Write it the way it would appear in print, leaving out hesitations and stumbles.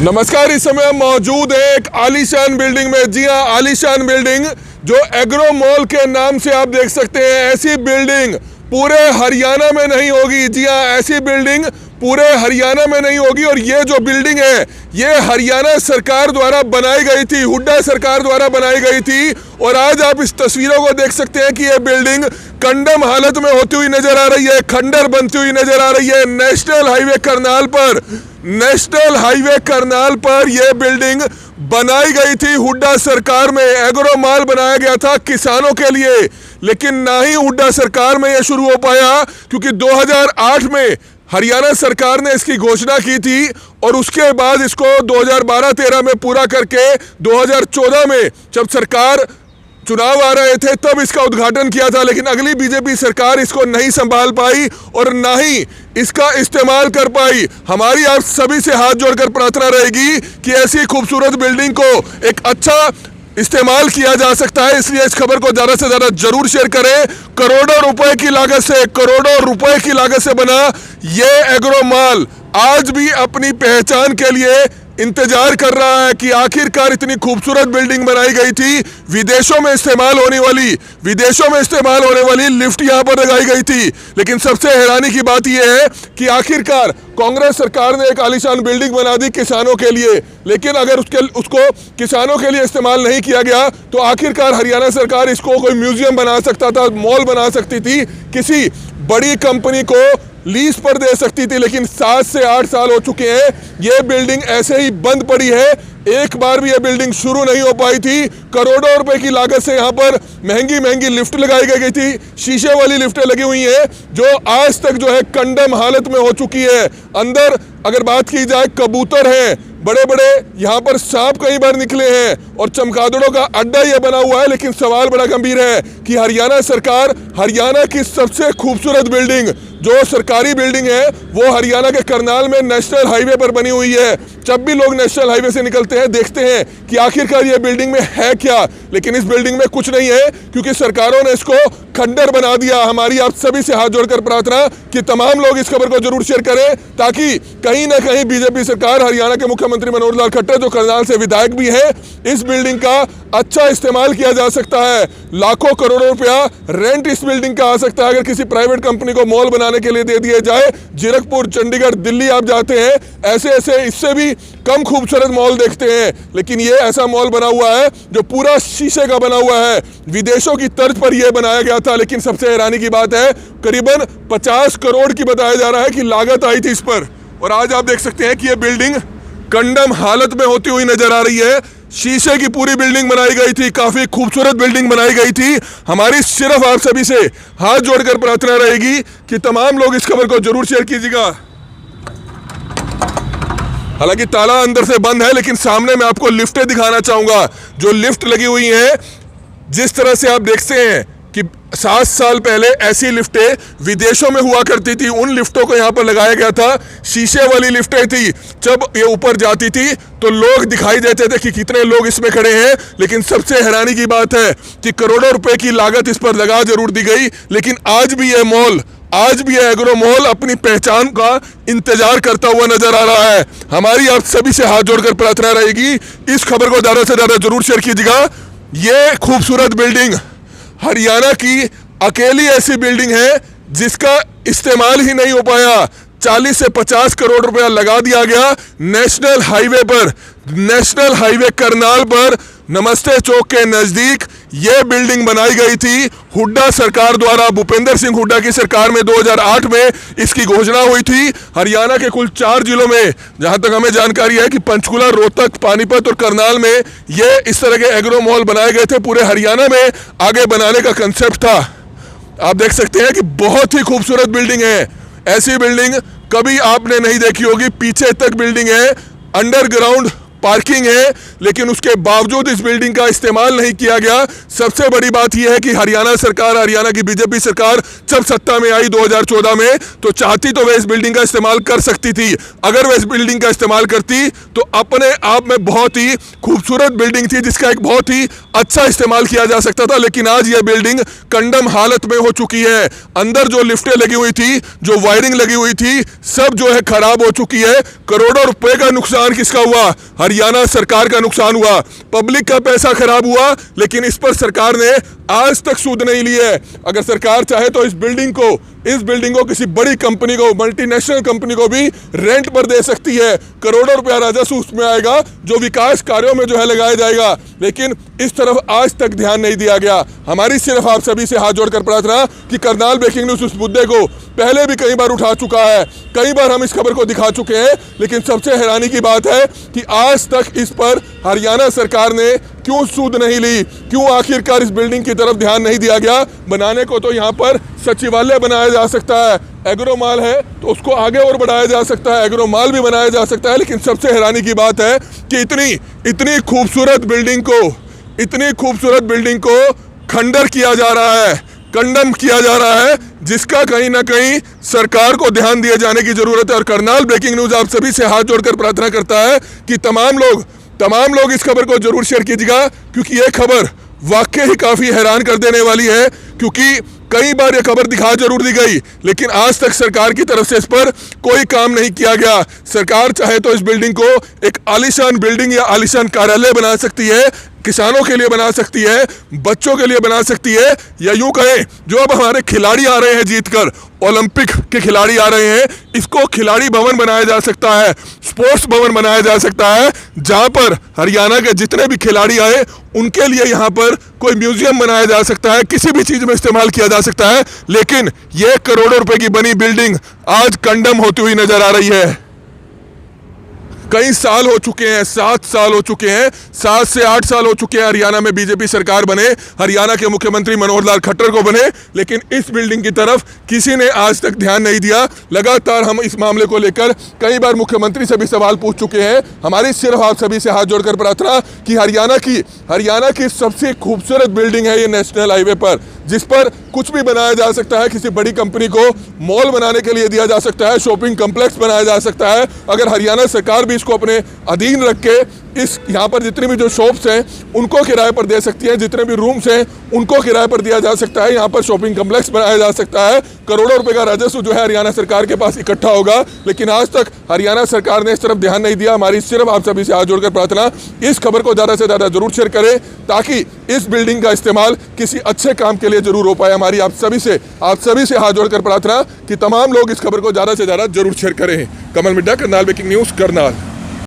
नमस्कार। इस समय हम मौजूद है एक आलीशान बिल्डिंग में। जी हाँ, आलीशान बिल्डिंग जो एग्रो मॉल के नाम से आप देख सकते हैं। ऐसी बिल्डिंग पूरे हरियाणा में नहीं होगी। जी हाँ, ऐसी बिल्डिंग पूरे हरियाणा में नहीं होगी। और ये जो बिल्डिंग है ये हरियाणा सरकार द्वारा बनाई गई थी, हुड्डा सरकार द्वारा बनाई गई थी। और आज आप इस तस्वीरों को देख सकते हैं कि ये बिल्डिंग कंडम हालत में होती हुई नजर आ रही है, खंडर बनती हुई नजर आ रही है। नेशनल हाईवे करनाल पर यह बिल्डिंग बनाई गई थी हुड्डा सरकार में। एग्रो मॉल बनाया गया था किसानों के लिए, लेकिन ना ही हुड्डा सरकार में यह शुरू हो पाया, क्योंकि 2008 में हरियाणा सरकार ने इसकी घोषणा की थी और उसके बाद इसको 2012-13 में पूरा करके 2014 में जब सरकार चुनाव आ रहे थे तब इसका उद्घाटन किया था। लेकिन अगली बीजेपी सरकार इसको नहीं संभाल पाई और ना ही इसका इस्तेमाल कर पाई। हमारी आप सभी से हाथ जोड़कर प्रार्थना रहेगी कि ऐसी खूबसूरत बिल्डिंग को एक अच्छा इस्तेमाल किया जा सकता है। इसलिए इस खबर को ज्यादा से ज्यादा जरूर शेयर करें। करोड़ों रुपए की लागत से बना ये एग्रो मॉल आज भी अपनी पहचान के लिए इंतजार कर रहा है कि आखिरकार इतनी खूबसूरत बिल्डिंग बनाई गई थी। विदेशों में इस्तेमाल होने वाली लिफ्ट यहां पर लगाई गई थी। लेकिन सबसे हैरानी की बात यह है कि आखिरकार कांग्रेस सरकार ने एक आलीशान बिल्डिंग बना दी किसानों के लिए, लेकिन अगर उसको किसानों के लिए इस्तेमाल नहीं किया गया तो आखिरकार हरियाणा सरकार इसको कोई म्यूजियम बना सकता था, मॉल बना सकती थी, किसी बड़ी कंपनी को लीज पर दे सकती थी। लेकिन 7 से 8 साल हो चुके हैं, यह बिल्डिंग ऐसे ही बंद पड़ी है। एक बार भी यह बिल्डिंग शुरू नहीं हो पाई थी। करोड़ों रुपए की लागत से यहां पर महंगी लिफ्ट लगाई गई थी, शीशे वाली लिफ्टें लगी हुई हैं जो आज तक जो है कंडम हालत में हो चुकी है। अंदर अगर बात की जाए, कबूतर हैं, बड़े बड़े यहाँ पर सांप कई बार निकले हैं और चमगादड़ों का अड्डा यह बना हुआ है। लेकिन सवाल बड़ा गंभीर है कि हरियाणा सरकार हरियाणा की सबसे खूबसूरत बिल्डिंग जो सरकारी बिल्डिंग है वो हरियाणा के करनाल में नेशनल हाईवे पर बनी हुई है। जब भी लोग नेशनल हाईवे से निकलते हैं देखते हैं कि आखिरकार ये बिल्डिंग में है क्या, लेकिन इस बिल्डिंग में कुछ नहीं है, क्योंकि सरकारों ने इसको खंडर बना दिया। हमारी आप सभी से हाथ जोड़कर प्रार्थना कि तमाम लोग इस खबर को जरूर शेयर करें, ताकि कहीं ना कहीं बीजेपी सरकार, हरियाणा के मुख्यमंत्री मनोहर लाल खट्टर जो करनाल से विधायक भी है, इस बिल्डिंग का अच्छा इस्तेमाल किया जा सकता है। लाखों करोड़ों रुपया रेंट इस बिल्डिंग का आ सकता है अगर किसी प्राइवेट कंपनी को मॉल बनाने के लिए दे दिए जाए। जीरकपुर, चंडीगढ़, दिल्ली आप जाते हैं, ऐसे इससे भी कम खूबसूरत मॉल देखते हैं, लेकिन ये ऐसा मॉल बना हुआ है जो पूरा शीशे का बना हुआ है। विदेशों की तर्ज पर यह बनाया गया था। लेकिन सबसे हैरानी की बात है, करीबन 50 करोड़ की बताया जा रहा है कि लागत आई थी इस पर। और आज आप देख सकते हैं कि यह बिल्डिंग कंडम हालत में होती हुई नजर आ रही है। शीशे की पूरी बिल्डिंग बनाई गई थी, काफी खूबसूरत बिल्डिंग बनाई गई थी। हमारी सिर्फ आप सभी से हाथ जोड़कर प्रार्थना रहेगी कि तमाम लोग इस खबर को जरूर शेयर कीजिएगा। हालांकि ताला अंदर से बंद है, लेकिन सामने मैं आपको लिफ्टें दिखाना चाहूंगा। जो लिफ्ट लगी हुई हैं, जिस तरह से आप देखते हैं कि 7 साल पहले ऐसी लिफ्टें विदेशों में हुआ करती थी, उन लिफ्टों को यहाँ पर लगाया गया था। शीशे वाली लिफ्टें थी, जब ये ऊपर जाती थी तो लोग दिखाई देते थे कि कितने लोग इसमें खड़े हैं। लेकिन सबसे हैरानी की बात है कि करोड़ों रुपए की लागत इस पर लगा जरूर दी गई, लेकिन आज भी यह एग्रो मॉल अपनी पहचान का इंतजार करता हुआ नजर आ रहा है। हमारी आप सभी से हाथ जोड़कर प्रार्थना रहेगी, इस खबर को ज्यादा से ज्यादा जरूर शेयर कीजिएगा। ये खूबसूरत बिल्डिंग हरियाणा की अकेली ऐसी बिल्डिंग है जिसका इस्तेमाल ही नहीं हो पाया। 40 से 50 करोड़ रुपया लगा दिया गया नेशनल हाईवे करनाल पर, नमस्ते चौक के नजदीक यह बिल्डिंग बनाई गई थी हुड्डा सरकार द्वारा। भूपेंद्र सिंह हुड्डा की सरकार में 2008 में इसकी घोषणा हुई थी। हरियाणा के कुल 4 जिलों में, जहां तक हमें जानकारी है कि पंचकुला, रोहतक, पानीपत और करनाल में ये इस तरह के एग्रो मॉल बनाए गए थे। पूरे हरियाणा में आगे बनाने का कंसेप्ट था। आप देख सकते हैं कि बहुत ही खूबसूरत बिल्डिंग है। ऐसी बिल्डिंग कभी आपने नहीं देखी होगी। पीछे तक बिल्डिंग है, अंडरग्राउंड पार्किंग है, लेकिन उसके बावजूद इस बिल्डिंग का इस्तेमाल नहीं किया गया। सबसे बड़ी बात यह है कि हरियाणा सरकार, हरियाणा की बीजेपी सरकार जब सत्ता में आई 2014 में, तो चाहती तो वह इस बिल्डिंग का इस्तेमाल कर सकती थी। अगर वह इस बिल्डिंग का इस्तेमाल करती तो अपने आप में बहुत ही खूबसूरत बिल्डिंग थी, जिसका एक बहुत ही अच्छा इस्तेमाल किया जा सकता था। लेकिन आज यह बिल्डिंग कंडम हालत में हो चुकी है। अंदर जो लिफ्टें लगी हुई थी, जो वायरिंग लगी हुई थी, सब जो है खराब हो चुकी है। करोड़ों रुपए का नुकसान किसका हुआ? हरियाणा सरकार का नुकसान हुआ, पब्लिक का पैसा खराब हुआ, लेकिन इस पर सरकार ने आज तक सूद नहीं ली है। अगर सरकार चाहे तो इस बिल्डिंग को किसी बड़ी कंपनी को, मल्टीनेशनल कंपनी को भी रेंट पर दे सकती है। करोड़ों रुपया राजस्व उसमें आएगा, जो विकास कार्यों में जो है लगाया जाएगा। लेकिन इस तरफ आज तक ध्यान नहीं दिया गया। हमारी सिर्फ आप सभी से हाथ जोड़कर प्रार्थना कि करनाल ब्रेकिंग न्यूज़ उस मुद्दे को पहले भी कई बार उठा चुका है, कई बार हम इस खबर को दिखा चुके हैं, लेकिन सबसे हैरानी की बात है कि आज तक इस पर हरियाणा सरकार ने क्यों सूद नहीं ली, क्यों आखिरकार इस बिल्डिंग की तरफ ध्यान नहीं दिया गया। बनाने को तो यहाँ पर सचिवालय बनाया जा सकता है, एग्रो माल है तो उसको आगे और बढ़ाया जा सकता है, एग्रो माल भी बनाया जा सकता है। लेकिन सबसे हैरानी की बात है कि इतनी खूबसूरत बिल्डिंग को खंडर किया जा रहा है, कंडम किया जा रहा है, जिसका कहीं ना कहीं सरकार को ध्यान दिए जाने की जरूरत है। और करनाल ब्रेकिंग न्यूज़ आप सभी से हाथ जोड़कर प्रार्थना करता है कि तमाम लोग इस खबर को जरूर शेयर कीजिएगा, क्योंकि यह खबर वाकई ही काफी हैरान कर देने वाली है। क्योंकि कई बार यह खबर दिखा जरूर दी गई, लेकिन आज तक सरकार की तरफ से इस पर कोई काम नहीं किया गया। सरकार चाहे तो इस बिल्डिंग को एक आलीशान बिल्डिंग या आलीशान कार्यालय बना सकती है, किसानों के लिए बना सकती है, बच्चों के लिए बना सकती है, या यूं कहें जो अब हमारे खिलाड़ी आ रहे हैं जीतकर, ओलंपिक के खिलाड़ी आ रहे हैं, इसको खिलाड़ी भवन बनाया जा सकता है, स्पोर्ट्स भवन बनाया जा सकता है, जहां पर हरियाणा के जितने भी खिलाड़ी आए उनके लिए यहां पर कोई म्यूजियम बनाया जा सकता है, किसी भी चीज में इस्तेमाल किया जा सकता है। लेकिन यह करोड़ों रुपए की बनी बिल्डिंग आज कंडम होती हुई नजर आ रही है। कई साल हो चुके हैं, 7 साल हो चुके हैं, 7 से 8 साल हो चुके हैं हरियाणा में बीजेपी सरकार बने, हरियाणा के मुख्यमंत्री मनोहर लाल खट्टर को बने, लेकिन इस बिल्डिंग की तरफ किसी ने आज तक ध्यान नहीं दिया। लगातार हम इस मामले को लेकर कई बार मुख्यमंत्री से भी सवाल पूछ चुके हैं। हमारी सिर्फ आप सभी से हाथ जोड़कर प्रार्थना कि हरियाणा की सबसे खूबसूरत बिल्डिंग है ये नेशनल हाईवे पर, जिस पर कुछ भी बनाया जा सकता है। किसी बड़ी कंपनी को मॉल बनाने के लिए दिया जा सकता है, शॉपिंग कॉम्प्लेक्स बनाया जा सकता है। अगर हरियाणा सरकार भी इसको अपने अधीन रख के यहाँ पर जितनी भी जो शॉप्स हैं उनको किराए पर दे सकती है, जितने भी रूम्स हैं उनको किराए पर दिया जा सकता है, यहाँ पर शॉपिंग कॉम्प्लेक्स बनाया जा सकता है। करोड़ों रुपए का राजस्व जो है हरियाणा सरकार के पास इकट्ठा होगा, लेकिन आज तक हरियाणा सरकार ने इस तरफ ध्यान नहीं दिया। हमारी सिर्फ आप सभी से हाथ जोड़कर प्रार्थना, इस खबर को ज़्यादा से ज़्यादा जरूर शेयर करें, ताकि इस बिल्डिंग का इस्तेमाल किसी अच्छे काम के लिए जरूर हो पाए। हमारी आप सभी से हाथ जोड़कर प्रार्थना कि तमाम लोग इस खबर को ज़्यादा से ज़्यादा जरूर शेयर करें। कमल मिड्डा, करनाल ब्रेकिंग न्यूज़, करनाल।